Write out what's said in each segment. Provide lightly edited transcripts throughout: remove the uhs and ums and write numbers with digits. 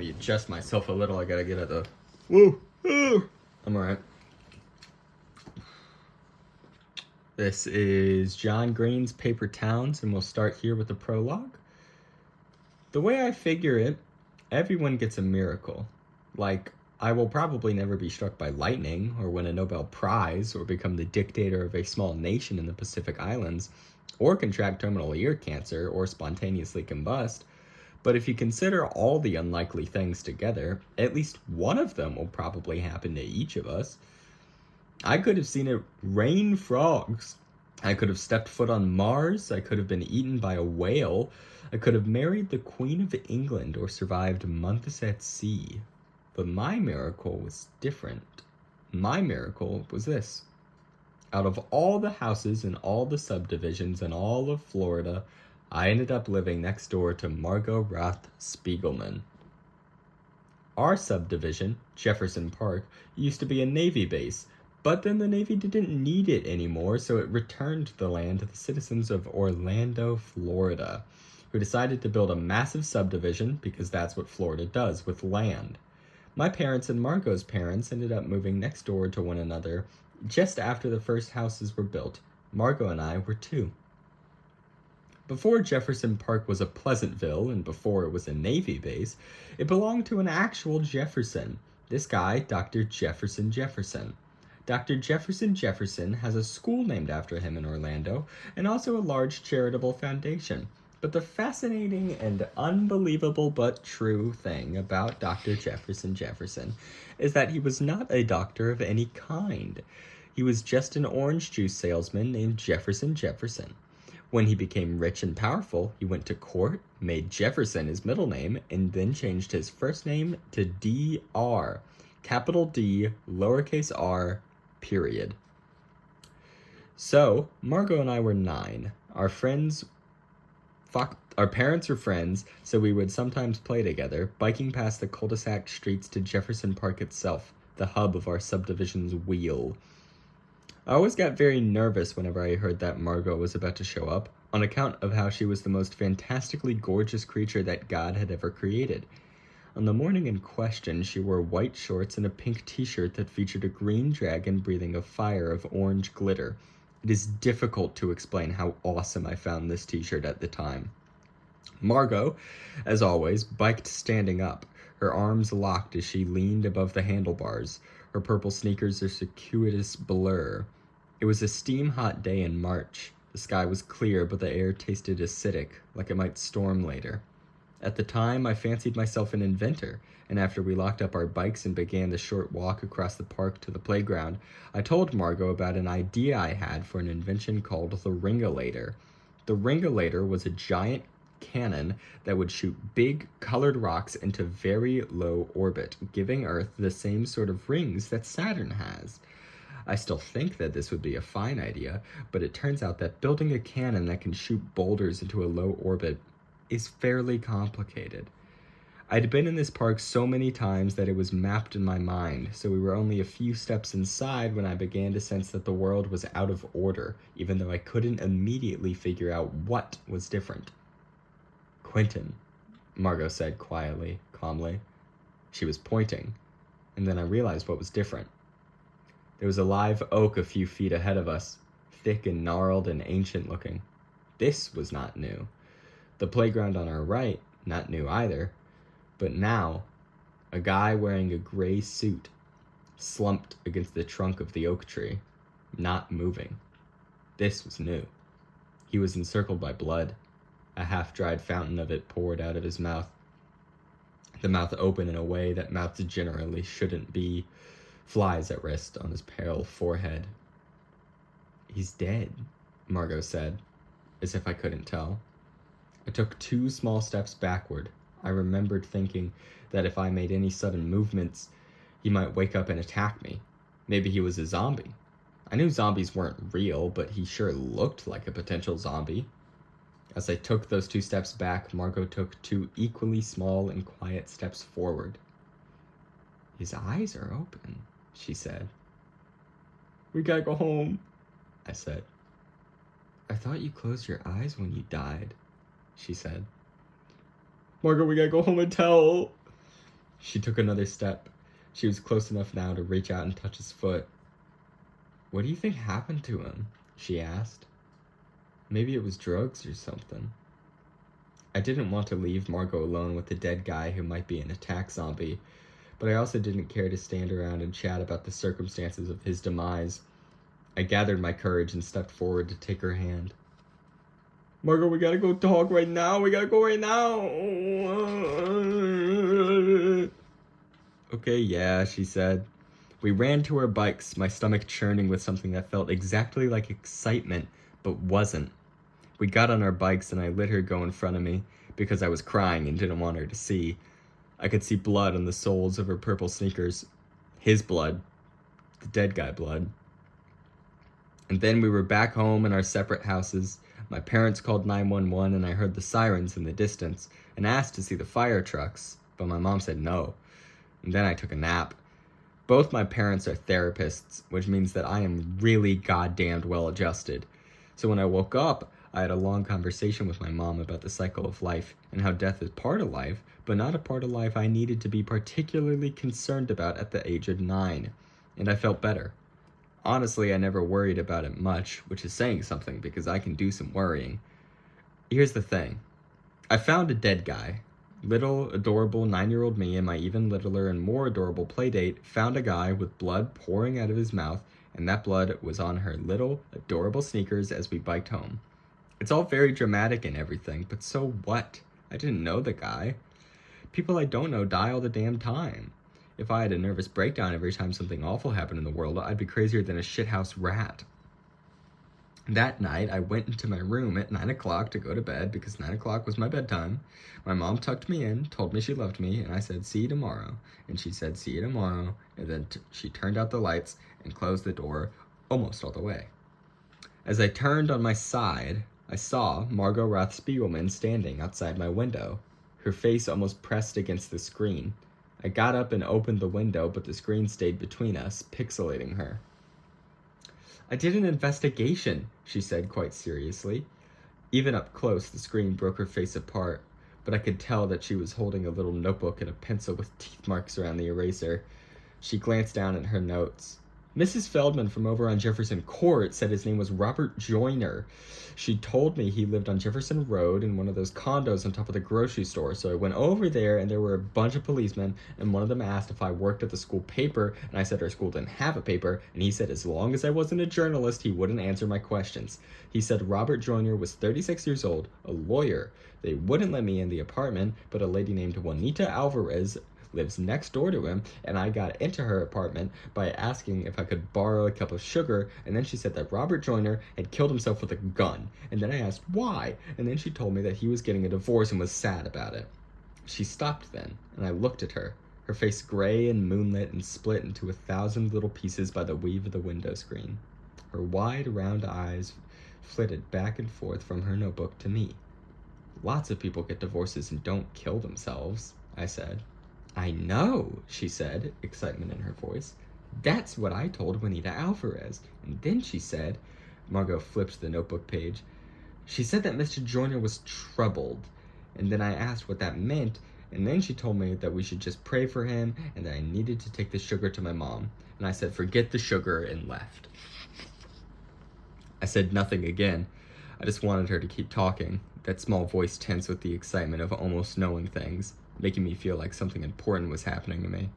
me adjust myself a little. I gotta get at the... Woo! I'm alright. This is John Green's Paper Towns, and we'll start here with the prologue. The way I figure it, everyone gets a miracle. Like, I will probably never be struck by lightning, or win a Nobel Prize, or become the dictator of a small nation in the Pacific Islands, or contract terminal ear cancer, or spontaneously combust. But if you consider all the unlikely things together, at least one of them will probably happen to each of us. I could have seen it rain frogs. I could have stepped foot on Mars. I could have been eaten by a whale. I could have married the Queen of England or survived months at sea. But my miracle was different. My miracle was this. Out of all the houses and all the subdivisions in all of Florida, I ended up living next door to Margot Roth Spiegelman. Our subdivision, Jefferson Park, used to be a Navy base, but then the Navy didn't need it anymore, so it returned the land to the citizens of Orlando, Florida, who decided to build a massive subdivision because that's what Florida does with land. My parents and Margot's parents ended up moving next door to one another just after the first houses were built. Margot and I were two. Before Jefferson Park was a Pleasantville and before it was a Navy base, it belonged to an actual Jefferson. This guy, Dr. Jefferson Jefferson. Dr. Jefferson Jefferson has a school named after him in Orlando and also a large charitable foundation. But the fascinating and unbelievable but true thing about Dr. Jefferson Jefferson is that he was not a doctor of any kind. He was just an orange juice salesman named Jefferson Jefferson. When he became rich and powerful, he went to court, made Jefferson his middle name, and then changed his first name to Dr. Capital D, lowercase r, period. So, Margot and I were 9. Our parents were friends, so we would sometimes play together, biking past the cul-de-sac streets to Jefferson Park itself, the hub of our subdivision's wheel. I always got very nervous whenever I heard that Margot was about to show up, on account of how she was the most fantastically gorgeous creature that God had ever created. On the morning in question, she wore white shorts and a pink t-shirt that featured a green dragon breathing a fire of orange glitter. It is difficult to explain how awesome I found this t-shirt at the time. Margot, as always, biked standing up, her arms locked as she leaned above the handlebars, her purple sneakers a circuitous blur. It was a steam-hot day in March. The sky was clear, but the air tasted acidic, like it might storm later. At the time, I fancied myself an inventor, and after we locked up our bikes and began the short walk across the park to the playground, I told Margot about an idea I had for an invention called the Ringulator. The Ringulator was a giant cannon that would shoot big, colored rocks into very low orbit, giving Earth the same sort of rings that Saturn has. I still think that this would be a fine idea, but it turns out that building a cannon that can shoot boulders into a low orbit is fairly complicated. I'd been in this park so many times that it was mapped in my mind, so we were only a few steps inside when I began to sense that the world was out of order, even though I couldn't immediately figure out what was different. "Quentin," Margot said quietly, calmly. She was pointing, and then I realized what was different. There was a live oak a few feet ahead of us, thick and gnarled and ancient looking. This was not new. The playground on our right, not new either, but now, a guy wearing a gray suit, slumped against the trunk of the oak tree, not moving. This was new. He was encircled by blood. A half-dried fountain of it poured out of his mouth. The mouth open in a way that mouths generally shouldn't be, flies at rest on his pale forehead. "He's dead," Margot said, as if I couldn't tell. I took 2 small steps backward. I remembered thinking that if I made any sudden movements, he might wake up and attack me. Maybe he was a zombie. I knew zombies weren't real, but he sure looked like a potential zombie. As I took those 2 steps back, Margot took 2 equally small and quiet steps forward. "His eyes are open," she said. "We gotta go home," I said. "I thought you closed your eyes when you died," she said. "Margot, we gotta go home and tell." She took another step. She was close enough now to reach out and touch his foot. "What do you think happened to him?" she asked. "Maybe it was drugs or something." I didn't want to leave Margot alone with the dead guy who might be an attack zombie, but I also didn't care to stand around and chat about the circumstances of his demise. I gathered my courage and stepped forward to take her hand. "Margot, we gotta go talk right now. We gotta go right now." "Okay, yeah," she said. We ran to our bikes, my stomach churning with something that felt exactly like excitement, but wasn't. We got on our bikes and I let her go in front of me because I was crying and didn't want her to see. I could see blood on the soles of her purple sneakers. His blood. The dead guy blood. And then we were back home in our separate houses. My parents called 911 and I heard the sirens in the distance and asked to see the fire trucks, but my mom said no. And then I took a nap. Both my parents are therapists, which means that I am really goddamned well adjusted. So when I woke up, I had a long conversation with my mom about the cycle of life and how death is part of life, but not a part of life I needed to be particularly concerned about at the age of 9. And I felt better. Honestly, I never worried about it much, which is saying something because I can do some worrying. Here's the thing. I found a dead guy. Little, adorable 9-year-old me and my even littler and more adorable playdate found a guy with blood pouring out of his mouth, and that blood was on her little, adorable sneakers as we biked home. It's all very dramatic and everything, but so what? I didn't know the guy. People I don't know die all the damn time. If I had a nervous breakdown every time something awful happened in the world, I'd be crazier than a shithouse rat. That night, I went into my room at 9 o'clock to go to bed because 9 o'clock was my bedtime. My mom tucked me in, told me she loved me, and I said, "See you tomorrow." And she said, "See you tomorrow." And then she turned out the lights and closed the door almost all the way. As I turned on my side, I saw Margot Roth Spiegelman standing outside my window, her face almost pressed against the screen. I got up and opened the window, but the screen stayed between us, pixelating her. "I did an investigation," she said quite seriously. Even up close, the screen broke her face apart, but I could tell that she was holding a little notebook and a pencil with teeth marks around the eraser. She glanced down at her notes. "Mrs. Feldman from over on Jefferson Court said his name was Robert Joyner. She told me he lived on Jefferson Road in one of those condos on top of the grocery store, so I went over there and there were a bunch of policemen, and one of them asked if I worked at the school paper, and I said our school didn't have a paper, and he said as long as I wasn't a journalist, he wouldn't answer my questions. He said Robert Joyner was 36 years old, a lawyer. They wouldn't let me in the apartment, but a lady named Juanita Alvarez lives next door to him, and I got into her apartment by asking if I could borrow a cup of sugar, and then she said that Robert Joyner had killed himself with a gun, and then I asked why, and then she told me that he was getting a divorce and was sad about it." She stopped then, and I looked at her, her face gray and moonlit and split into 1,000 little pieces by the weave of the window screen. Her wide, round eyes flitted back and forth from her notebook to me. "Lots of people get divorces and don't kill themselves," I said. "I know," she said, excitement in her voice. "That's what I told Juanita Alvarez." And then she said, Margot flipped the notebook page, "She said that Mr. Joyner was troubled." And then I asked what that meant, and then she told me that we should just pray for him and that I needed to take the sugar to my mom. And I said, "Forget the sugar," and left. I said nothing again. I just wanted her to keep talking, that small voice tense with the excitement of almost knowing things, making me feel like something important was happening to me.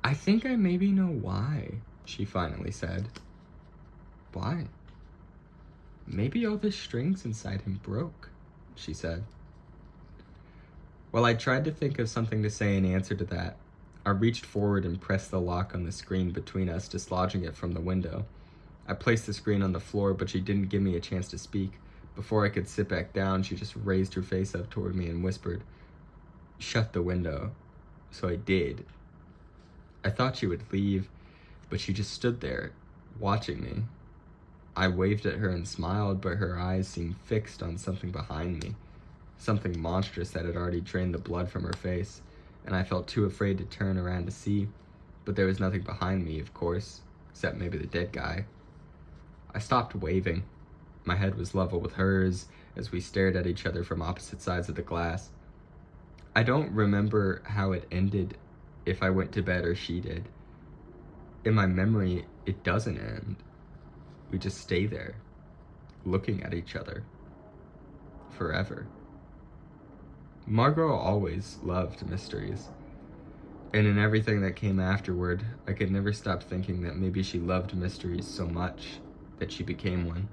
"I think I maybe know why," she finally said. "Why?" "Maybe all the strings inside him broke," she said. While I tried to think of something to say in answer to that, I reached forward and pressed the lock on the screen between us, dislodging it from the window. I placed the screen on the floor, but she didn't give me a chance to speak. Before I could sit back down, she just raised her face up toward me and whispered, "Shut the window." So I did. I thought she would leave, but she just stood there, watching me. I waved at her and smiled, but her eyes seemed fixed on something behind me, something monstrous that had already drained the blood from her face, and I felt too afraid to turn around to see, but there was nothing behind me, of course, except maybe the dead guy. I stopped waving. My head was level with hers as we stared at each other from opposite sides of the glass. I don't remember how it ended, if I went to bed or she did. In my memory, it doesn't end. We just stay there, looking at each other, forever. Margot always loved mysteries. And in everything that came afterward, I could never stop thinking that maybe she loved mysteries so much that she became one.